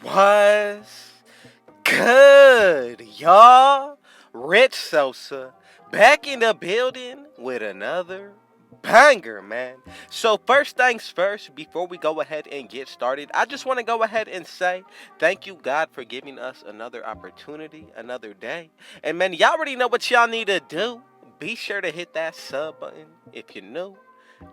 Was good, y'all? Rich Sosa back in the building with another banger, man. So first things first, before we go ahead and get started, I just want to go ahead and say thank you, God, for giving us another opportunity, another day. And man, y'all already know what y'all need to do. Be sure to hit that sub button if you're new.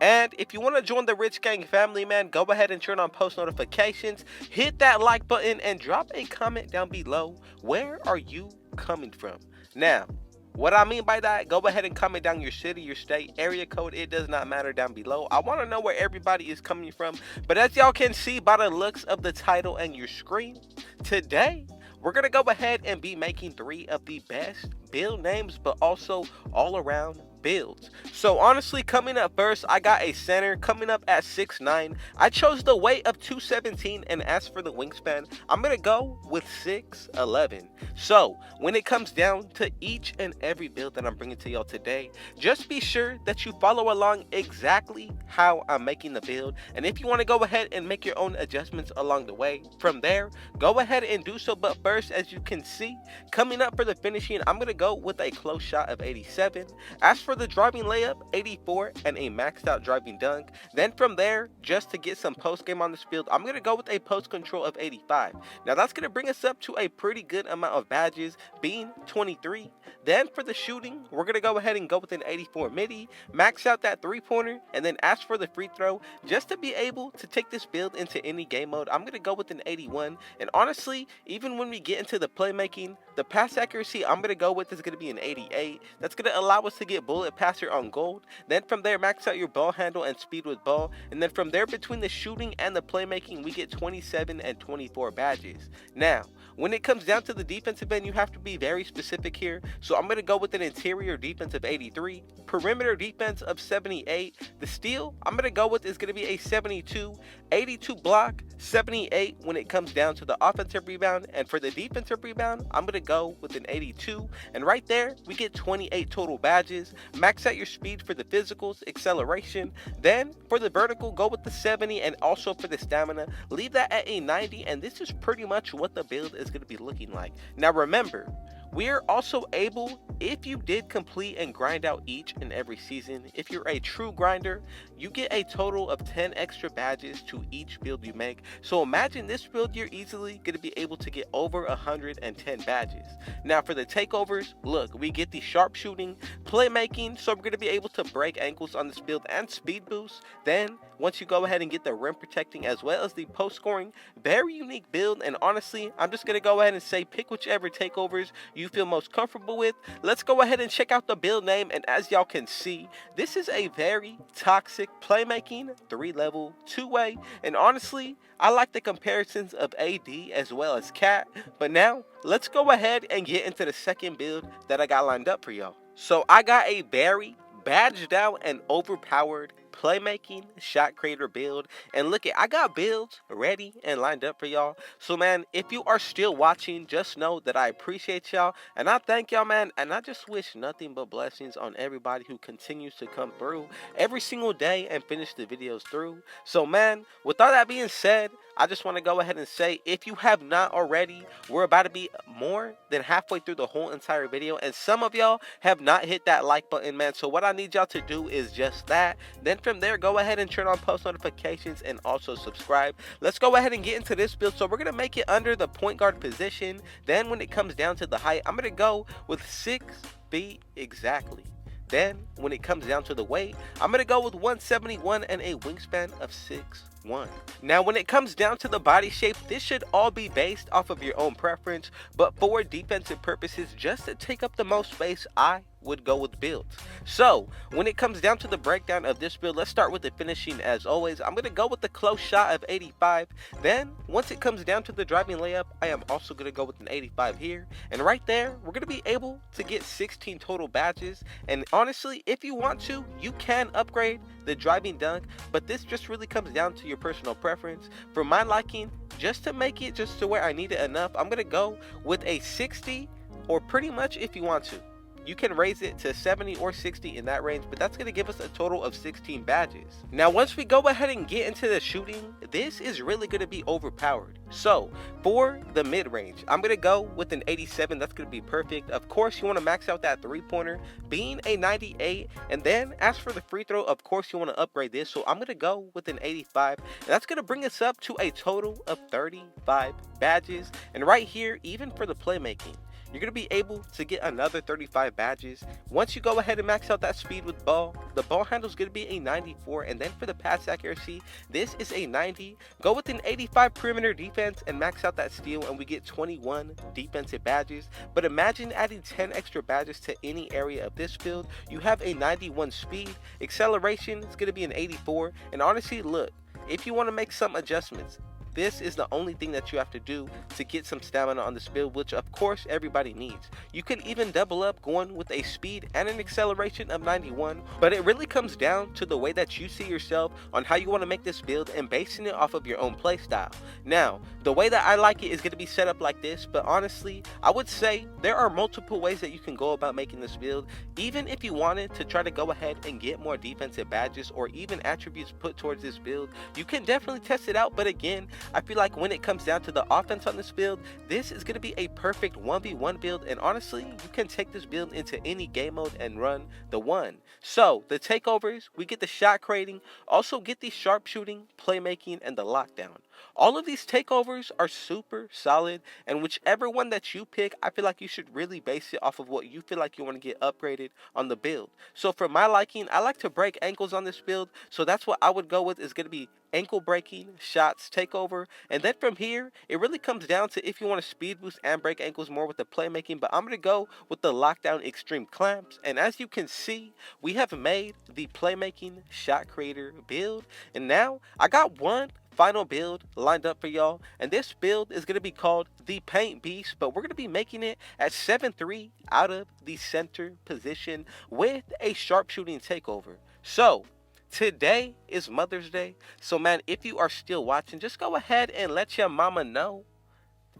And if you want to join the Rich Gang family, man, go ahead and turn on post notifications, hit that like button, and drop a comment down below. Where are you coming from? Now, what I mean by that, go ahead and comment down your city, your state, area code. It does not matter down below. I want to know where everybody is coming from. But as y'all can see by the looks of the title and your screen, today we're going to go ahead and be making 3 of the best build names, but also all around builds. So honestly, coming up first, I got a center coming up at 6'9". I chose the weight of 217, and as for the wingspan, I'm gonna go with 6'11". So when it comes down to each and every build that I'm bringing to y'all today, just be sure that you follow along exactly how I'm making the build, and if you want to go ahead and make your own adjustments along the way from there, go ahead and do so. But first, as you can see, coming up for the finishing, I'm gonna go with a close shot of 87. As for the driving layup, 84, and a maxed out driving dunk. Then from there, just to get some post game on this field, I'm going to go with a post control of 85. Now that's going to bring us up to a pretty good amount of badges, being 23. Then for the shooting, we're going to go ahead and go with an 84 midi, max out that 3-pointer, and then as for the free throw, just to be able to take this build into any game mode, I'm going to go with an 81. And honestly, even when we get into the playmaking, the pass accuracy I'm going to go with is going to be an 88. That's going to allow us to get bullet passer on gold. Then from there, max out your ball handle and speed with ball. And then from there, between the shooting and the playmaking, we get 27 and 24 badges. Now, when it comes down to the defensive end, you have to be very specific here. So I'm going to go with an interior defense of 83, perimeter defense of 78. The steal I'm going to go with is going to be a 72, 82 block, 78 when it comes down to the offensive rebound. And for the defensive rebound, I'm going to go with an 82. And right there, we get 28 total badges. Max out your speed for the physicals, acceleration. Then for the vertical, go with the 70, and also for the stamina, leave that at a 90. And this is pretty much what the build is going to be looking like. Now remember, we are also able, if you did complete and grind out each and every season, if you're a true grinder, you get a total of 10 extra badges to each build you make. So imagine this build, you're easily going to be able to get over 110 badges. Now for the takeovers, look, we get the sharpshooting, playmaking, so we're going to be able to break ankles on this build, and speed boost. Then once you go ahead and get the rim protecting as well as the post scoring, very unique build. And honestly, I'm just going to go ahead and say pick whichever takeovers you feel most comfortable with. Let's go ahead and check out the build name. And as y'all can see, this is a very toxic playmaking 3-level 2-way. And honestly, I like the comparisons of AD as well as Cat. But now let's go ahead and get into the second build that I got lined up for y'all. So I got a very badged out and overpowered playmaking shot creator build, and look, I got builds ready and lined up for y'all. So man, if you are still watching, just know that I appreciate y'all and I thank y'all, man, and I just wish nothing but blessings on everybody who continues to come through every single day and finish the videos through. So man, with all that being said, I just want to go ahead and say, if you have not already, we're about to be more than halfway through the whole entire video, and some of y'all have not hit that like button, man. So what I need y'all to do is just that. Then from there, go ahead and turn on post notifications and also subscribe. Let's go ahead and get into this build. So we're going to make it under the point guard position. Then when it comes down to the height, I'm going to go with 6 feet exactly. Then when it comes down to the weight, I'm going to go with 171 and a wingspan of 6'1". Now when it comes down to the body shape, this should all be based off of your own preference, but for defensive purposes, just to take up the most space, I would go with builds. So when it comes down to the breakdown of this build, let's start with the finishing. As always, I'm going to go with the close shot of 85. Then once it comes down to the driving layup, I am also going to go with an 85 here. And right there, we're going to be able to get 16 total badges. And honestly, if you want to, you can upgrade the driving dunk, but this just really comes down to your personal preference. For my liking, just to make it just to where I need it enough, I'm going to go with a 60, or pretty much if you want to, you can raise it to 70 or 60 in that range, but that's going to give us a total of 16 badges. Now, once we go ahead and get into the shooting, this is really going to be overpowered. So, for the mid-range, I'm going to go with an 87. That's going to be perfect. Of course, you want to max out that three-pointer, being a 98. And then, as for the free throw, of course, you want to upgrade this. So, I'm going to go with an 85. And that's going to bring us up to a total of 35 badges. And right here, even for the playmaking, you're going to be able to get another 35 badges. Once you go ahead and max out that speed with ball, the ball handle is going to be a 94. And then for the pass accuracy, this is a 90. Go with an 85 perimeter defense and max out that steal, and we get 21 defensive badges. But imagine adding 10 extra badges to any area of this field. You have a 91 speed. Acceleration is going to be an 84. And honestly, look, if you want to make some adjustments, this is the only thing that you have to do to get some stamina on this build, which of course everybody needs. You can even double up going with a speed and an acceleration of 91, but it really comes down to the way that you see yourself on how you want to make this build and basing it off of your own play style. Now, the way that I like it is going to be set up like this, but honestly, I would say there are multiple ways that you can go about making this build. Even if you wanted to try to go ahead and get more defensive badges or even attributes put towards this build, you can definitely test it out, but again, I feel like when it comes down to the offense on this build, this is going to be a perfect 1v1 build, and honestly, you can take this build into any game mode and run the one. So, the takeovers, we get the shot creating, also get the sharpshooting, playmaking, and the lockdown. All of these takeovers are super solid, and whichever one that you pick, I feel like you should really base it off of what you feel like you want to get upgraded on the build. So for my liking, I like to break ankles on this build, so that's what I would go with. Is going to be ankle breaking, shots, takeover, and then from here, it really comes down to if you want to speed boost and break ankles more with the playmaking, but I'm going to go with the lockdown extreme clamps. And as you can see, we have made the playmaking shot creator build, and now I got one final build lined up for y'all, and this build is going to be called the Paint Beast, but we're going to be making it at 7-3 out of the center position with a sharpshooting takeover. So today is Mother's Day, so man, if you are still watching, just go ahead and let your mama know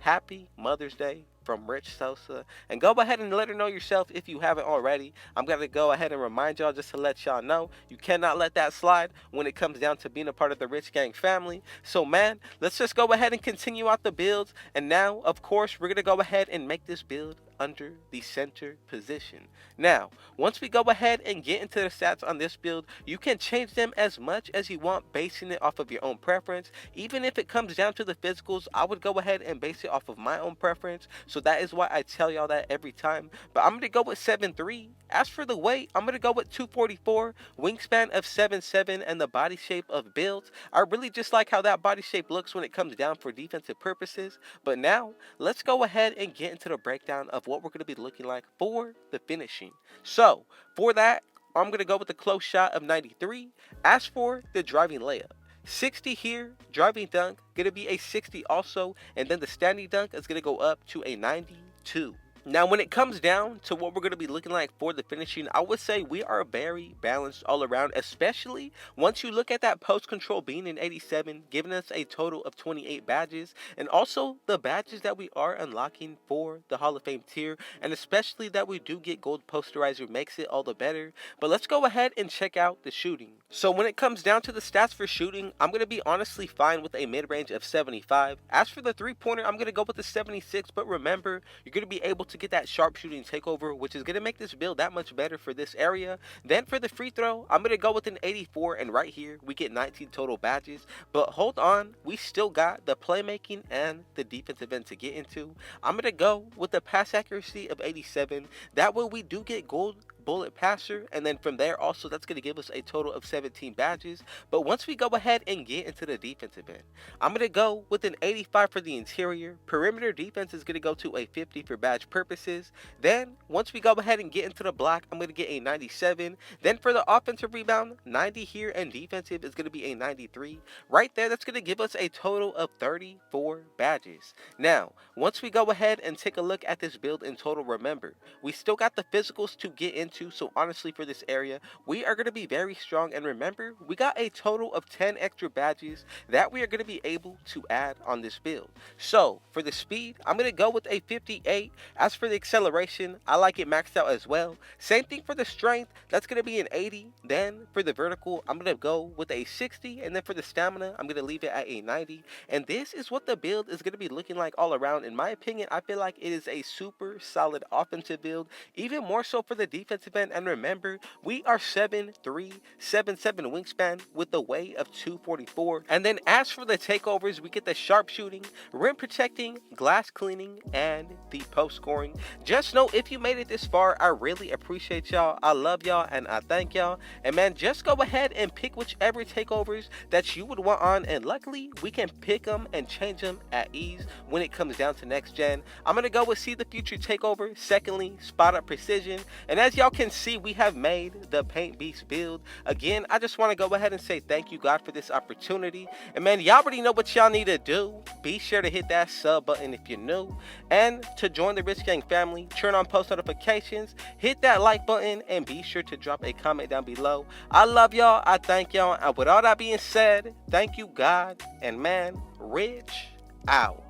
happy Mother's Day from Rich Sosa, and go ahead and let her know yourself if you haven't already. I'm going to go ahead and remind y'all just to let y'all know you cannot let that slide when it comes down to being a part of the Rich Gang family. So man, let's just go ahead and continue out the builds, and now of course we're going to go ahead and make this build under the center position. Now, once we go ahead and get into the stats on this build, you can change them as much as you want, basing it off of your own preference. Even if it comes down to the physicals, I would go ahead and base it off of my own preference. So that is why I tell y'all that every time. But I'm going to go with 7'3". As for the weight, I'm going to go with 244, wingspan of 7'7", and the body shape of builds. I really just like how that body shape looks when it comes down for defensive purposes. But now, let's go ahead and get into the breakdown of what we're going to be looking like for the finishing. So, for that, I'm going to go with the close shot of 93. As for the driving layup, 60 here, driving dunk, going to be a 60 also, and then the standing dunk is going to go up to a 92. Now, when it comes down to what we're going to be looking like for the finishing, I would say we are very balanced all around, especially once you look at that post control being an 87, giving us a total of 28 badges, and also the badges that we are unlocking for the Hall of Fame tier, and especially that we do get gold posterizer makes it all the better. But let's go ahead and check out the shooting. So when it comes down to the stats for shooting, I'm going to be honestly fine with a mid-range of 75. As for the three-pointer, I'm going to go with the 76, but remember, you're going to be able to get that sharpshooting takeover, which is going to make this build that much better for this area. Then for the free throw, I'm going to go with an 84, and right here, we get 19 total badges. But hold on, we still got the playmaking and the defensive end to get into. I'm going to go with the pass accuracy of 87. That way we do get gold bullet passer, and then from there also that's going to give us a total of 17 badges. But once we go ahead and get into the defensive end, I'm going to go with an 85 for the interior. Perimeter defense is going to go to a 50 for badge purposes. Then once we go ahead and get into the block, I'm going to get a 97. Then for the offensive rebound, 90 here, and defensive is going to be a 93. Right there, that's going to give us a total of 34 badges. Now, once we go ahead and take a look at this build in total, remember, we still got the physicals to get into to. So honestly, for this area, we are going to be very strong. And remember, we got a total of 10 extra badges that we are going to be able to add on this build. So for the speed, I'm going to go with a 58. As for the acceleration, I like it maxed out as well. Same thing for the strength, that's going to be an 80. Then for the vertical, I'm going to go with a 60. And then for the stamina, I'm going to leave it at a 90. And this is what the build is going to be looking like all around. In my opinion, I feel like it is a super solid offensive build, even more so for the defensive end. And remember, we are 7'3", 7'7" wingspan with the weight of 244. And then as for the takeovers, we get the sharpshooting, rim protecting, glass cleaning, and the post scoring. Just know if you made it this far, I really appreciate y'all. I love y'all and I thank y'all. And man, just go ahead and pick whichever takeovers that you would want on, and luckily we can pick them and change them at ease when it comes down to next gen. I'm gonna go with see the future takeover. Secondly, spot up precision. And as y'all can see, we have made the paint beast build. Again, I just want to go ahead and say thank you, God, for this opportunity. And man, y'all already know what y'all need to do. Be sure to hit that sub button if you're new, and to join the Rich Gang family, turn on post notifications, hit that like button, and be sure to drop a comment down below. I love y'all, I thank y'all, and with all that being said, thank you, God, and man, Rich out.